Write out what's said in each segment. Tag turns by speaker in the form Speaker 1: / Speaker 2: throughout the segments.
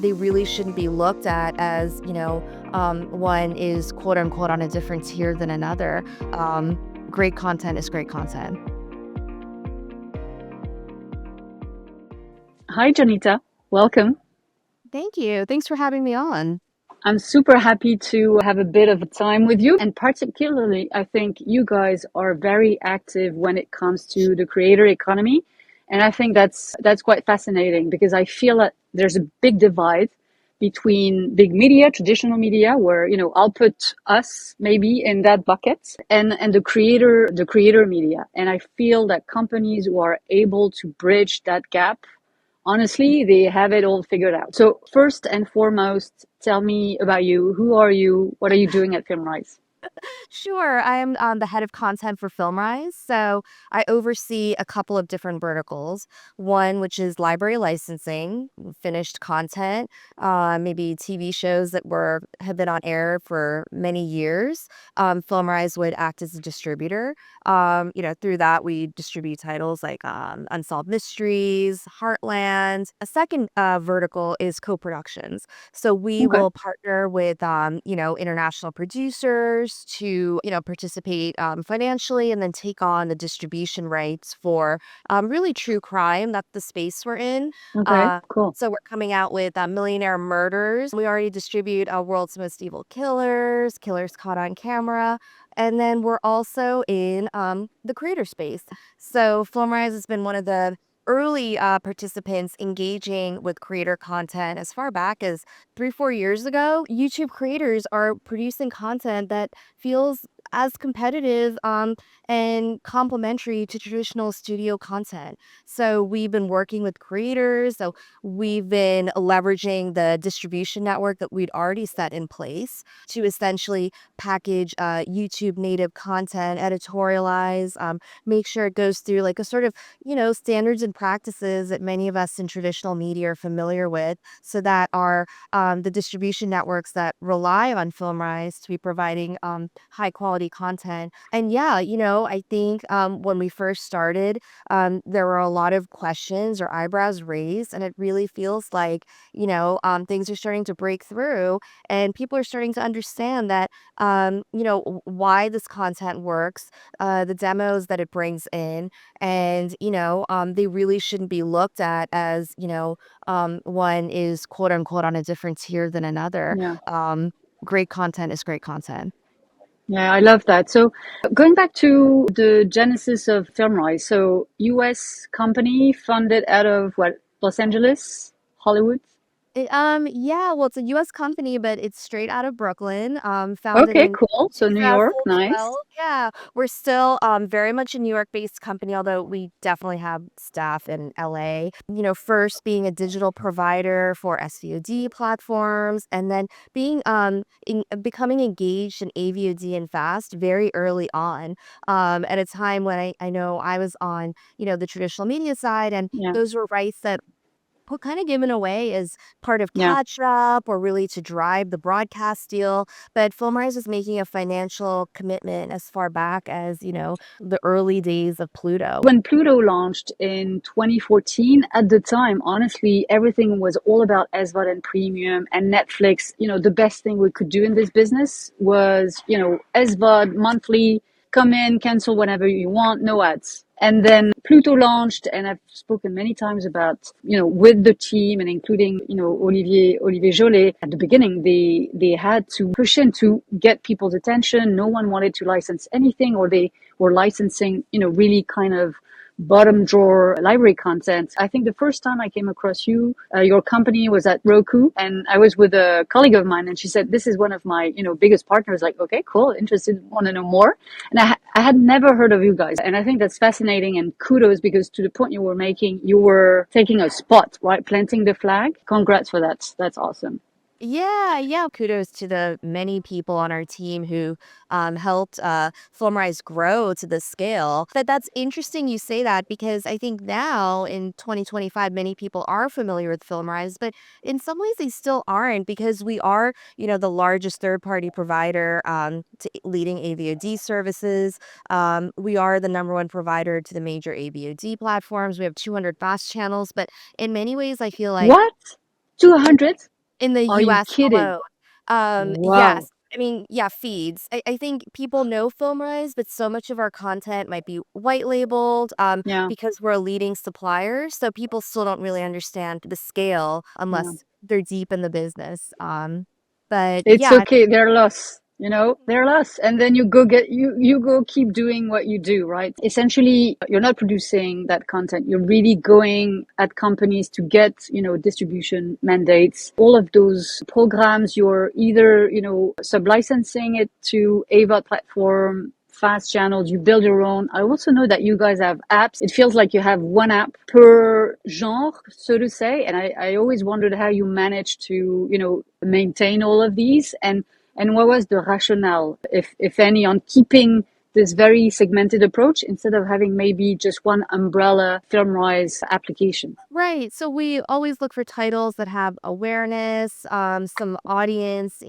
Speaker 1: They really shouldn't be looked at as, one is quote unquote on a different tier than another. Great content is great content.
Speaker 2: Hi, Janita. Welcome.
Speaker 1: Thank you. Thanks for having me on.
Speaker 2: I'm super happy to have a bit of a time with you. And particularly, I think you guys are very active when it comes to the creator economy. And I think that's quite fascinating because I feel that there's a big divide between big media, traditional media, where, I'll put us maybe in that bucket and the creator media. And I feel that companies who are able to bridge that gap, honestly, they have it all figured out. So first and foremost, tell me about you. Who are you? What are you doing at FilmRise?
Speaker 1: Sure. I am the head of content for FilmRise. So I oversee a couple of different verticals. One, which is library licensing, finished content, maybe TV shows that have been on air for many years. FilmRise would act as a distributor. Through that, we distribute titles like Unsolved Mysteries, Heartland. A second vertical is co-productions. So we
Speaker 2: Okay.
Speaker 1: will partner with, international producers to, participate financially and then take on the distribution rights for really true crime. That's the space we're in.
Speaker 2: Okay.
Speaker 1: Uh,
Speaker 2: Cool.
Speaker 1: so we're coming out with Millionaire Murders. We already distribute World's Most Evil Killers, Killers Caught on Camera. And then we're also in the creator space. So FilmRise has been one of the early participants engaging with creator content as far back as 3, 4 years ago. YouTube creators are producing content that feels as competitive and complementary to traditional studio content. So we've been working with creators. So we've been leveraging the distribution network that we'd already set in place to essentially package YouTube native content, editorialize, make sure it goes through like a sort of, standards and practices that many of us in traditional media are familiar with, so that the distribution networks that rely on FilmRise to be providing high quality content. And yeah, I think when we first started, there were a lot of questions or eyebrows raised, and it really feels like, things are starting to break through and people are starting to understand that, why this content works, the demos that it brings in, and, they really shouldn't be looked at as, one is quote unquote on a different tier than another.
Speaker 2: Yeah.
Speaker 1: Um, Great content is great content.
Speaker 2: Yeah, I love that. So going back to the genesis of FilmRise, so US company funded out of what, Los Angeles, Hollywood?
Speaker 1: Yeah, well, it's a US company, but it's straight out of Brooklyn, founded
Speaker 2: Okay,
Speaker 1: in
Speaker 2: cool. So New York, nice.
Speaker 1: 2012. Yeah, we're still very much a New York-based company, although we definitely have staff in LA. First being a digital provider for SVOD platforms, and then becoming engaged in AVOD and FAST very early on, at a time when I know I was on, the traditional media side, and
Speaker 2: Yeah,
Speaker 1: those were rights that were kind of given away as part of
Speaker 2: yeah.
Speaker 1: catch up or really to drive the broadcast deal. But FilmRise was making a financial commitment as far back as, the early days of Pluto.
Speaker 2: When Pluto launched in 2014, at the time, honestly, everything was all about SVOD and premium and Netflix. The best thing we could do in this business was, SVOD monthly, come in, cancel whenever you want, no ads. And then Pluto launched, and I've spoken many times about, with the team and including, Olivier Jolet. At the beginning, they had to push in to get people's attention. No one wanted to license anything, or they were licensing, really kind of bottom drawer library content. I think the first time I came across your company was at Roku, and I was with a colleague of mine, and she said, "This is one of my, biggest partners." Like, okay, cool, interested, want to know more. And I had never heard of you guys, and I think that's fascinating. And kudos, because to the point you were making, you were taking a spot, right, planting the flag. Congrats for that. That's awesome.
Speaker 1: Yeah, yeah. Kudos to the many people on our team who helped FilmRise grow to this scale. That's interesting you say that, because I think now in 2025, many people are familiar with FilmRise, but in some ways they still aren't, because we are, the largest third-party provider to leading AVOD services. We are the number one provider to the major AVOD platforms. We have 200 fast channels, but in many ways, I feel like
Speaker 2: What? 200?
Speaker 1: in the
Speaker 2: Are you
Speaker 1: US
Speaker 2: kidding?
Speaker 1: alone.
Speaker 2: Wow.
Speaker 1: Yes. I mean, yeah, feeds. I think people know FilmRise, but so much of our content might be white labeled
Speaker 2: Yeah,
Speaker 1: because we're a leading supplier. So people still don't really understand the scale
Speaker 2: yeah.
Speaker 1: unless they're deep in the business. But
Speaker 2: It's
Speaker 1: yeah,
Speaker 2: okay. They're lost. You know, they're lost. And then you go keep doing what you do, right? Essentially, you're not producing that content. You're really going at companies to get, distribution mandates. All of those programs, you're either, sub-licensing it to AVOD platform, fast channels, you build your own. I also know that you guys have apps. It feels like you have one app per genre, so to say. And I always wondered how you manage to, maintain all of these and what was the rationale, if any, on keeping this very segmented approach instead of having maybe just one umbrella FilmRise application?
Speaker 1: right. So we always look for titles that have awareness, some audience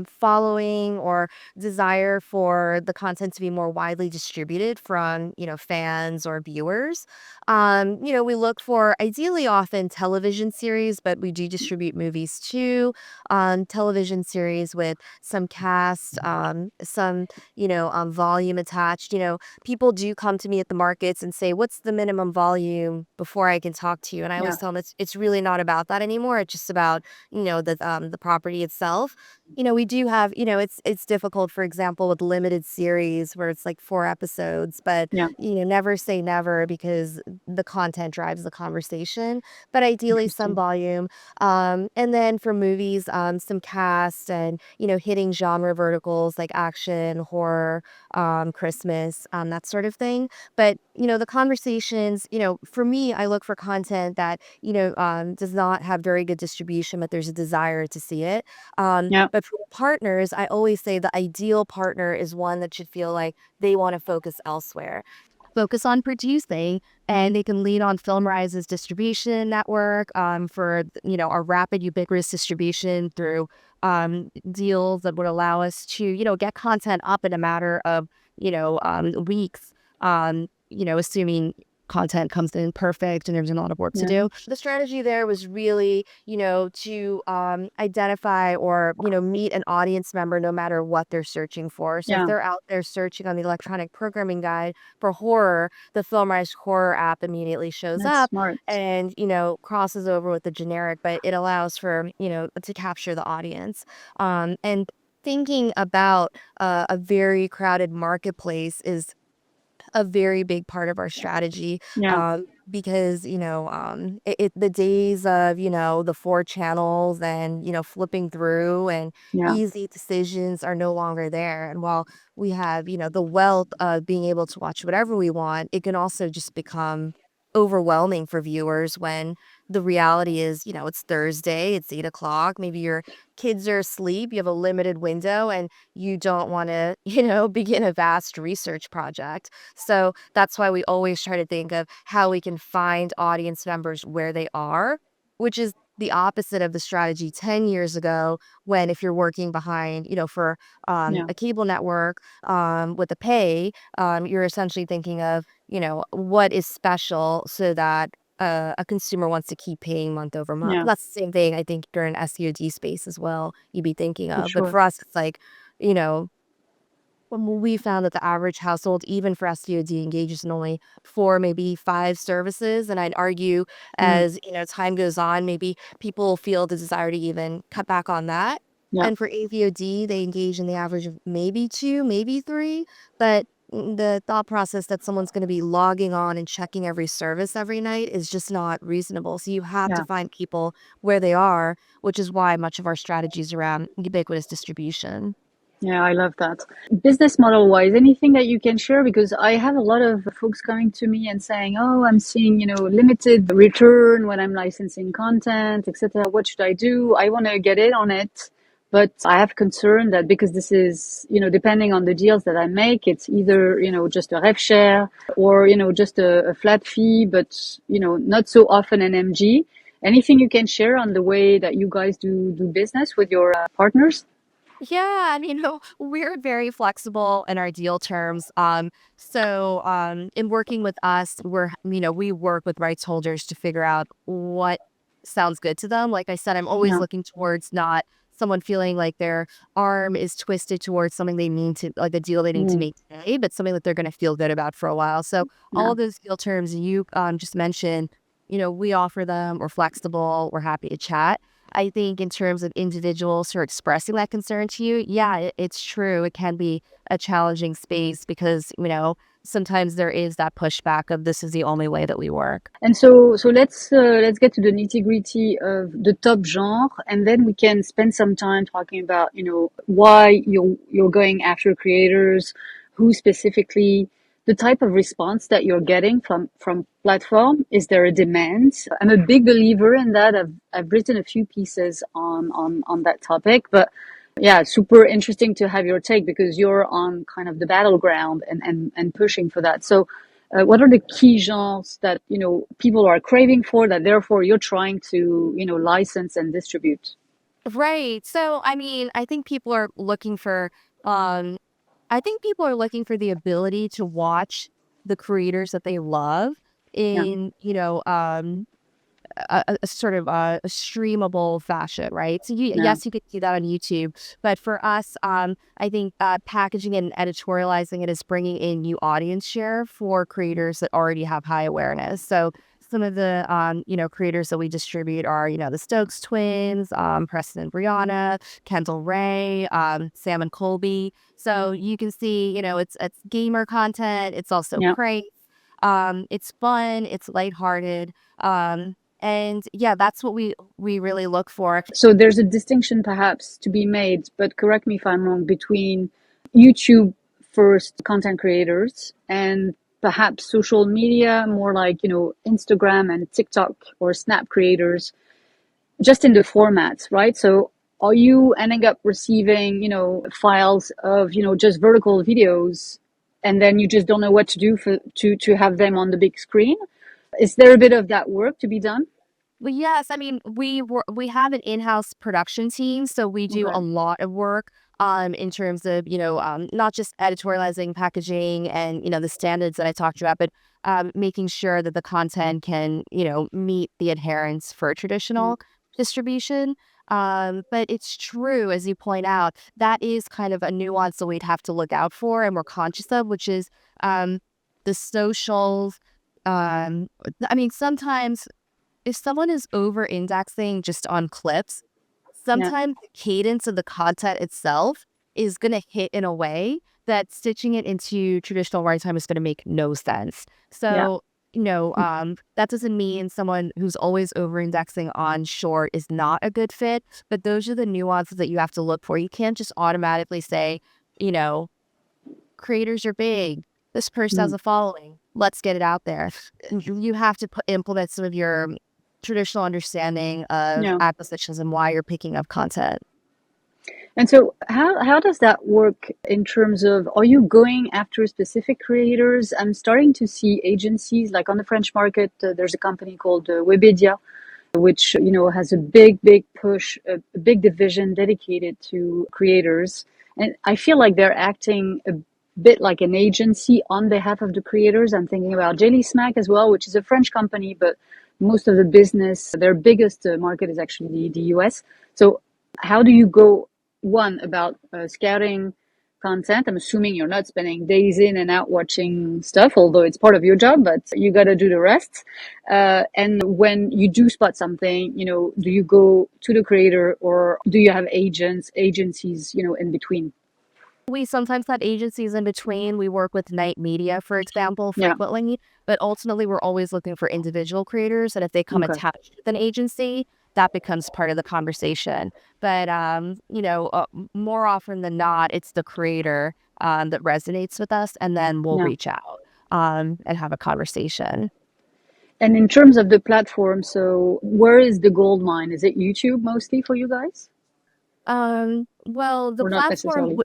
Speaker 1: following or desire for the content to be more widely distributed from, fans or viewers. We look for ideally often television series, but we do distribute movies too. Television series with some cast, some, volume attached. People do come to me at the markets and say, "What's the minimum volume before I can talk to you?" And I
Speaker 2: Yeah,
Speaker 1: always tell them it's really not about that anymore. It's just about the property itself. We do have it's difficult, for example, with limited series where it's like 4 episodes, but
Speaker 2: yeah,
Speaker 1: never say never because the content drives the conversation. But ideally, some
Speaker 2: interesting.
Speaker 1: volume. And then for movies, some cast and hitting genre verticals like action, horror, Christmas, that sort of thing. But, the conversations, for me, I look for content that, does not have very good distribution, but there's a desire to see it.
Speaker 2: Yeah,
Speaker 1: But for partners, I always say the ideal partner is one that should feel like they want to focus elsewhere. Focus on producing, and they can lean on FilmRise's distribution network for our rapid ubiquitous distribution through deals that would allow us to get content up in a matter of weeks, assuming content comes in perfect and there's a lot of work to
Speaker 2: yeah,
Speaker 1: do. The strategy there was really to identify or meet an audience member no matter what they're searching for. So if
Speaker 2: yeah.
Speaker 1: they're out there searching on the electronic programming guide for horror, the FilmRise horror app immediately shows
Speaker 2: That's
Speaker 1: up
Speaker 2: smart.
Speaker 1: and, crosses over with the generic, but it allows for, to capture the audience. And thinking about a very crowded marketplace is a very big part of our strategy,
Speaker 2: Yeah,
Speaker 1: because the days of the 4 channels and flipping through and
Speaker 2: yeah,
Speaker 1: easy decisions are no longer there. And while we have the wealth of being able to watch whatever we want, it can also just become overwhelming for viewers when the reality is it's Thursday, it's 8 o'clock, maybe your kids are asleep, you have a limited window, and you don't want to begin a vast research project. So that's why we always try to think of how we can find audience members where they are, which is the opposite of the strategy 10 years ago, when if you're working behind, for
Speaker 2: yeah,
Speaker 1: a cable network with a pay, you're essentially thinking of, what is special so that a consumer wants to keep paying month over month.
Speaker 2: yeah,
Speaker 1: That's the same thing I think during SEOD space as well, you'd be thinking
Speaker 2: for
Speaker 1: of. But
Speaker 2: sure.
Speaker 1: for us, it's like, you know, when we found that the average household, even for SVOD, engages in only 4, maybe 5 services, and I'd argue
Speaker 2: Mm,
Speaker 1: as, time goes on, maybe people feel the desire to even cut back on that.
Speaker 2: yeah,
Speaker 1: And for AVOD, they engage in the average of maybe 2, maybe 3, but the thought process that someone's gonna be logging on and checking every service every night is just not reasonable. So you have to
Speaker 2: yeah.
Speaker 1: find people where they are, which is why much of our strategy is around ubiquitous distribution.
Speaker 2: Yeah, I love that. Business model wise, anything that you can share? Because I have a lot of folks coming to me and saying, "Oh, I'm seeing, limited return when I'm licensing content, etc. What should I do? I want to get in on it, but I have concern that because this is, depending on the deals that I make, it's either, just a rev share or, just a flat fee, but, not so often an MG. Anything you can share on the way that you guys do business with your partners?"
Speaker 1: Yeah, I mean, we're very flexible in our deal terms. In working with us, we work with rights holders to figure out what sounds good to them. Like I said, I'm always
Speaker 2: Yeah.
Speaker 1: looking towards not someone feeling like their arm is twisted towards something they need to, like a deal they need to
Speaker 2: Mm,
Speaker 1: make today, but something that they're going to feel good about for a while. So all
Speaker 2: yeah.
Speaker 1: of those deal terms you just mentioned, we offer them. We're flexible. We're happy to chat. I think in terms of individuals who are expressing that concern to you, yeah, it's true. It can be a challenging space because, sometimes there is that pushback of this is the only way that we work.
Speaker 2: And so let's get to the nitty gritty of the top genre, and then we can spend some time talking about why you're going after creators, who specifically, the type of response that you're getting from platform. Is there a demand? I'm a big believer in that. I've written a few pieces on that topic, but yeah, super interesting to have your take because you're on kind of the battleground and pushing for that. So what are the key genres that people are craving for, that therefore you're trying to license and distribute?
Speaker 1: Right. So, I mean, um, I think people are looking for the ability to watch the creators that they love
Speaker 2: Yeah,
Speaker 1: in, a sort of a streamable fashion, right? So
Speaker 2: yeah,
Speaker 1: yes, you could do that on YouTube, but for us, I think packaging it and editorializing it is bringing in new audience share for creators that already have high awareness. So some of the creators that we distribute are the Stokes twins, Preston and Brianna, Kendall Ray, Sam and Colby. So you can see, it's gamer content. It's also
Speaker 2: yeah.
Speaker 1: pranks. It's fun. It's lighthearted. And yeah, that's what we really look for.
Speaker 2: So there's a distinction perhaps to be made, but correct me if I'm wrong, between YouTube first content creators and perhaps social media, more like Instagram and TikTok or Snap creators, just in the formats, right? So are you ending up receiving, files of, just vertical videos, and then you just don't know what to do to have them on the big screen? Is there a bit of that work to be done?
Speaker 1: Well, yes, I mean, we have an in-house production team, so we do
Speaker 2: Okay.
Speaker 1: a lot of work in terms of, not just editorializing, packaging, and, the standards that I talked about, but making sure that the content can, meet the adherence for
Speaker 2: Mm,
Speaker 1: traditional distribution. But it's true, as you point out, that is kind of a nuance that we'd have to look out for and we're conscious of, which is um, the socials. I mean, sometimes if someone is over indexing just on clips,
Speaker 2: yeah,
Speaker 1: sometimes the cadence of the content itself is going to hit in a way that stitching it into traditional writing time is going to make no sense.
Speaker 2: yeah,
Speaker 1: So, that doesn't mean someone who's always over indexing on short is not a good fit, but those are the nuances that you have to look for. You can't just automatically say, you know, creators are big. This person has
Speaker 2: mm,
Speaker 1: a following. Let's get it out there. You have to implement some of your traditional understanding of
Speaker 2: yeah.
Speaker 1: acquisitions and why you're picking up content.
Speaker 2: And so how does that work in terms of, are you going after specific creators? I'm starting to see agencies like on the French market. There's a company called Webedia, which has a big push, a big division dedicated to creators, and I feel like they're acting a bit like an agency on behalf of the creators. I'm thinking about Jelly Smack as well, which is a French company, but most of the business, their biggest market is actually the US. So how do you go, one, about scouting content? I'm assuming you're not spending days in and out watching stuff, although it's part of your job, but you got to do the rest. And when you do spot something, do you go to the creator, or do you have agencies, in between?
Speaker 1: We sometimes have agencies in between. We work with Night Media, for example,
Speaker 2: Yeah.
Speaker 1: frequently, but ultimately we're always looking for individual creators. And if they come
Speaker 2: Okay.
Speaker 1: attached with an agency, that becomes part of the conversation. But, more often than not, it's the creator that resonates with us, and then we'll
Speaker 2: Yeah.
Speaker 1: reach out and have a conversation.
Speaker 2: And in terms of the platform, so where is the gold mine? Is it YouTube mostly for you guys,
Speaker 1: Well, the
Speaker 2: or not
Speaker 1: platform,
Speaker 2: necessarily?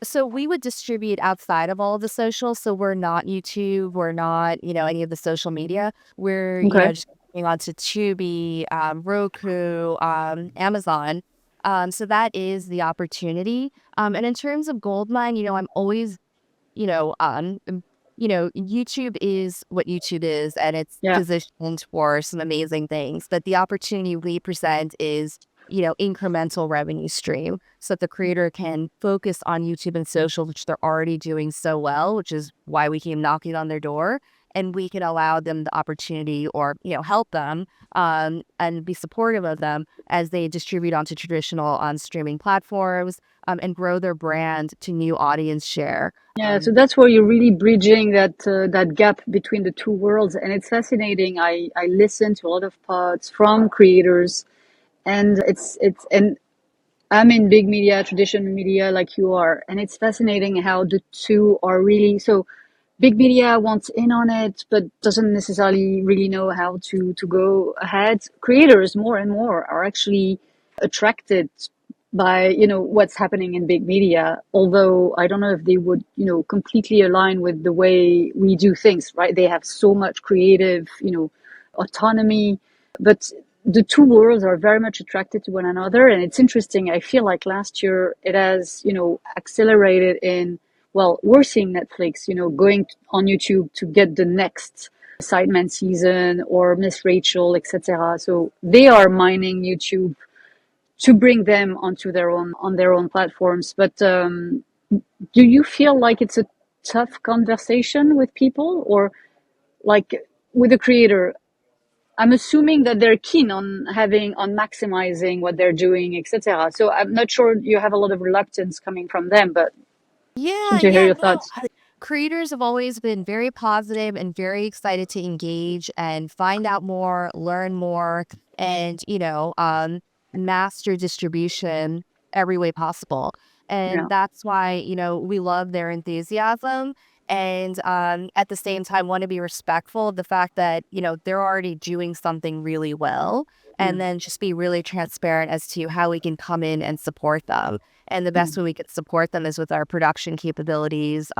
Speaker 1: so we would distribute outside of all of the socials. So we're not YouTube, we're not, any of the social media. We're,
Speaker 2: Okay.
Speaker 1: just going on to Tubi, Roku, Amazon. So that is the opportunity. And in terms of Goldmine, I'm always, you know, um, YouTube is what YouTube is, and it's
Speaker 2: Yeah.
Speaker 1: positioned for some amazing things. But the opportunity we present is, incremental revenue stream so that the creator can focus on YouTube and social, which they're already doing so well, which is why we came knocking on their door. And we can allow them the opportunity or, help them and be supportive of them as they distribute onto traditional on streaming platforms and grow their brand to new audience share.
Speaker 2: Yeah, so that's where you're really bridging that gap between the two worlds, and it's fascinating. I listen to a lot of pods from creators, and and I'm in big media, traditional media, like you are, and it's fascinating how the two are really so. Big media wants in on it, but doesn't necessarily really know how to go ahead. Creators more and more are actually attracted by what's happening in big media, although I don't know if they would completely align with the way we do things, right? They have so much creative autonomy, but the two worlds are very much attracted to one another. And it's interesting, I feel like last year it has accelerated in, well, we're seeing Netflix going on YouTube to get the next Sideman season or Miss Rachel, etc. So they are mining YouTube to bring them onto their own platforms. But do you feel like it's a tough conversation with people, or like with the creator? I'm assuming that they're keen on maximizing what they're doing, etc. So I'm not sure you have a lot of reluctance coming from them, but keen
Speaker 1: Yeah,
Speaker 2: to hear
Speaker 1: yeah,
Speaker 2: your
Speaker 1: no.
Speaker 2: thoughts.
Speaker 1: Creators have always been very positive and very excited to engage and find out more, learn more, and, master distribution every way possible. And
Speaker 2: Yeah.
Speaker 1: that's why, we love their enthusiasm and at the same time want to be respectful of the fact that, they're already doing something really well.
Speaker 2: Yeah.
Speaker 1: And then just be really transparent as to how we can come in and support them. And the
Speaker 2: Yeah.
Speaker 1: best way we could support them is with our production capabilities,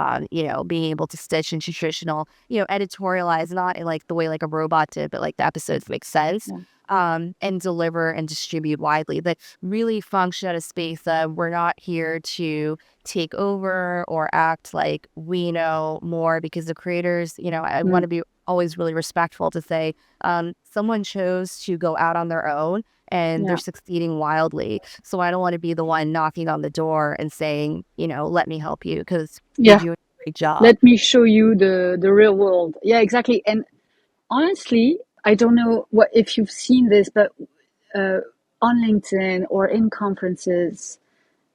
Speaker 1: being able to stitch into traditional, editorialize, not in like the way like a robot did, but like the episodes make sense,
Speaker 2: Yeah.
Speaker 1: and deliver and distribute widely. But really function at a space that we're not here to take over or act like we know more because the creators, I want
Speaker 2: Mm.
Speaker 1: to be always really respectful to say someone chose to go out on their own and they're
Speaker 2: Yeah.
Speaker 1: succeeding wildly. So I don't want to be the one knocking on the door and saying, let me help you because you're
Speaker 2: Yeah.
Speaker 1: doing a great job.
Speaker 2: Let me show you the real world. Yeah, exactly. And honestly, I don't know what if you've seen this, but uh, on LinkedIn or in conferences,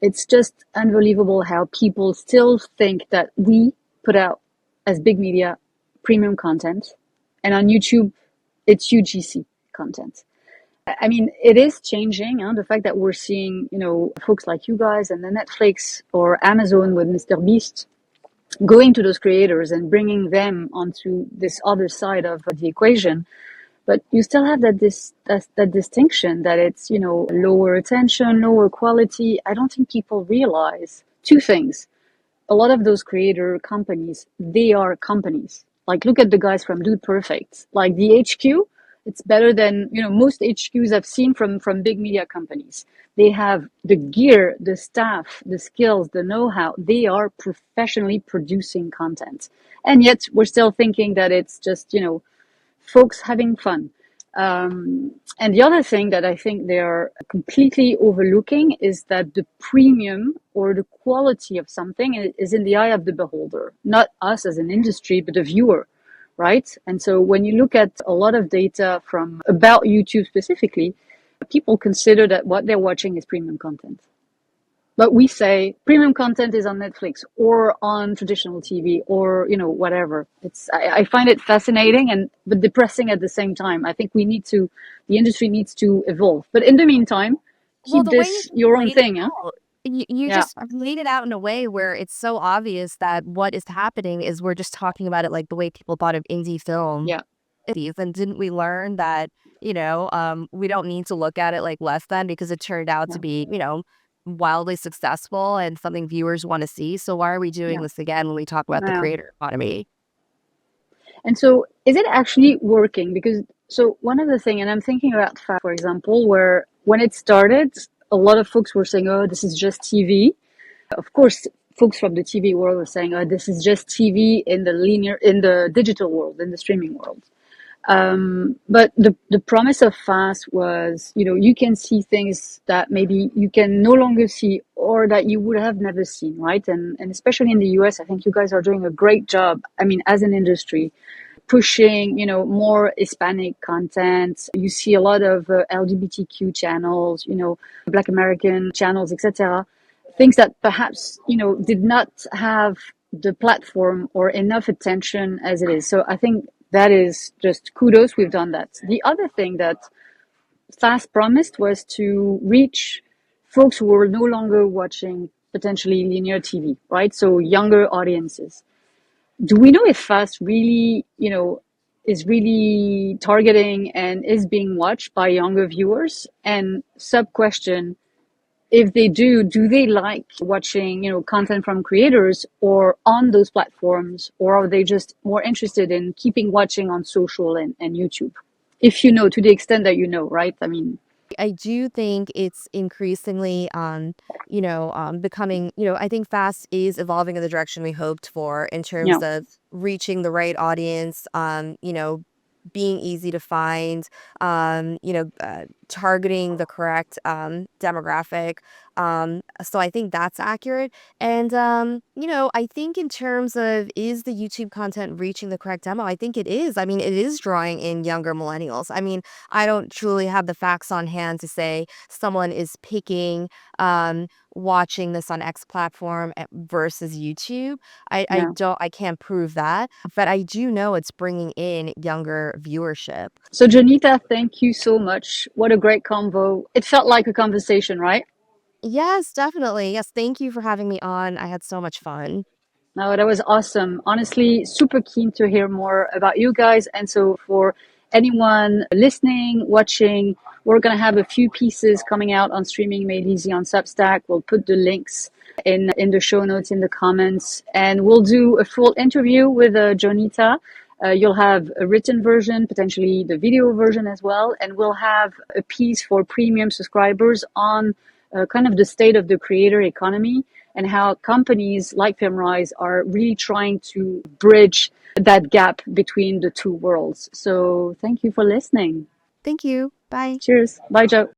Speaker 2: it's just unbelievable how people still think that we put out as big media premium content, and on YouTube, it's UGC content. I mean, it is changing. The fact that we're seeing, folks like you guys and the Netflix or Amazon with Mr. Beast going to those creators and bringing them onto this other side of the equation. But you still have that distinction that it's lower attention, lower quality. I don't think people realize two things. A lot of those creator companies, they are companies. Like, look at the guys from Dude Perfect. Like the HQ, it's better than most HQs I've seen from big media companies. They have the gear, the staff, the skills, the know-how. They are professionally producing content, and yet we're still thinking that it's just folks having fun. And the other thing that I think they are completely overlooking is that the premium or the quality of something is in the eye of the beholder, not us as an industry, but the viewer, right? And so when you look at a lot of data from about YouTube specifically, people consider that what they're watching is premium content. But we say premium content is on Netflix or on traditional TV or whatever. I find it fascinating and but depressing at the same time. I think the industry needs to evolve. But in the meantime,
Speaker 1: Well,
Speaker 2: keep
Speaker 1: the way you
Speaker 2: this your own
Speaker 1: laid it
Speaker 2: thing, huh?
Speaker 1: out, you
Speaker 2: Yeah,
Speaker 1: just laid it out in a way where it's so obvious that what is happening is we're just talking about it like the way people thought of indie film.
Speaker 2: yeah,
Speaker 1: And didn't we learn that, we don't need to look at it like less than because it turned out to
Speaker 2: yeah,
Speaker 1: be, wildly successful and something viewers want to see. So why are we doing
Speaker 2: yeah.
Speaker 1: this again when we talk about the
Speaker 2: Yeah.
Speaker 1: creator economy?
Speaker 2: And so is it actually working? Because so one of the thing, and I'm thinking about Fast, for example, where when it started, a lot of folks were saying, "Oh, this is just TV." Of course, folks from the TV world were saying, "Oh, this is just TV in the digital world, in the streaming world." But the promise of fast was, you can see things that maybe you can no longer see or that you would have never seen, right? And especially in the US, I think you guys are doing a great job. I mean, as an industry, pushing, more Hispanic content. You see a lot of LGBTQ channels, Black American channels, etc. Things that perhaps, did not have the platform or enough attention as it is. So I think that is just kudos. We've done that. The other thing that Fast promised was to reach folks who were no longer watching potentially linear TV, right? So younger audiences. Do we know if Fast really, is really targeting and is being watched by younger viewers? And sub question, if they do they like watching, content from creators or on those platforms, or are they just more interested in keeping watching on social and YouTube? If you know, to the extent that you know, right? I mean,
Speaker 1: I do think it's increasingly, becoming, I think fast is evolving in the direction we hoped for in
Speaker 2: yeah,
Speaker 1: terms of reaching the right audience, being easy to find, targeting the correct demographic. So I think that's accurate. And, I think in terms of is the YouTube content reaching the correct demo? I think it is. I mean, it is drawing in younger millennials. I mean, I don't truly have the facts on hand to say someone is picking watching this on X platform versus YouTube.
Speaker 2: yeah.
Speaker 1: I can't prove that, but I do know it's bringing in younger viewership.
Speaker 2: So Janita, thank you so much. What a great convo. It felt like a conversation, right?
Speaker 1: Yes, definitely. Yes, thank you for having me on. I had so much fun.
Speaker 2: No, that was awesome. Honestly, super keen to hear more about you guys. And so for anyone listening, watching, we're going to have a few pieces coming out on Streaming Made Easy on Substack. We'll put the links in the show notes, in the comments, and we'll do a full interview with Jonita. You'll have a written version, potentially the video version as well, and we'll have a piece for premium subscribers on kind of the state of the creator economy and how companies like FilmRise are really trying to bridge that gap between the two worlds. So thank you for listening.
Speaker 1: Thank you. Bye.
Speaker 2: Cheers. Bye, Joe.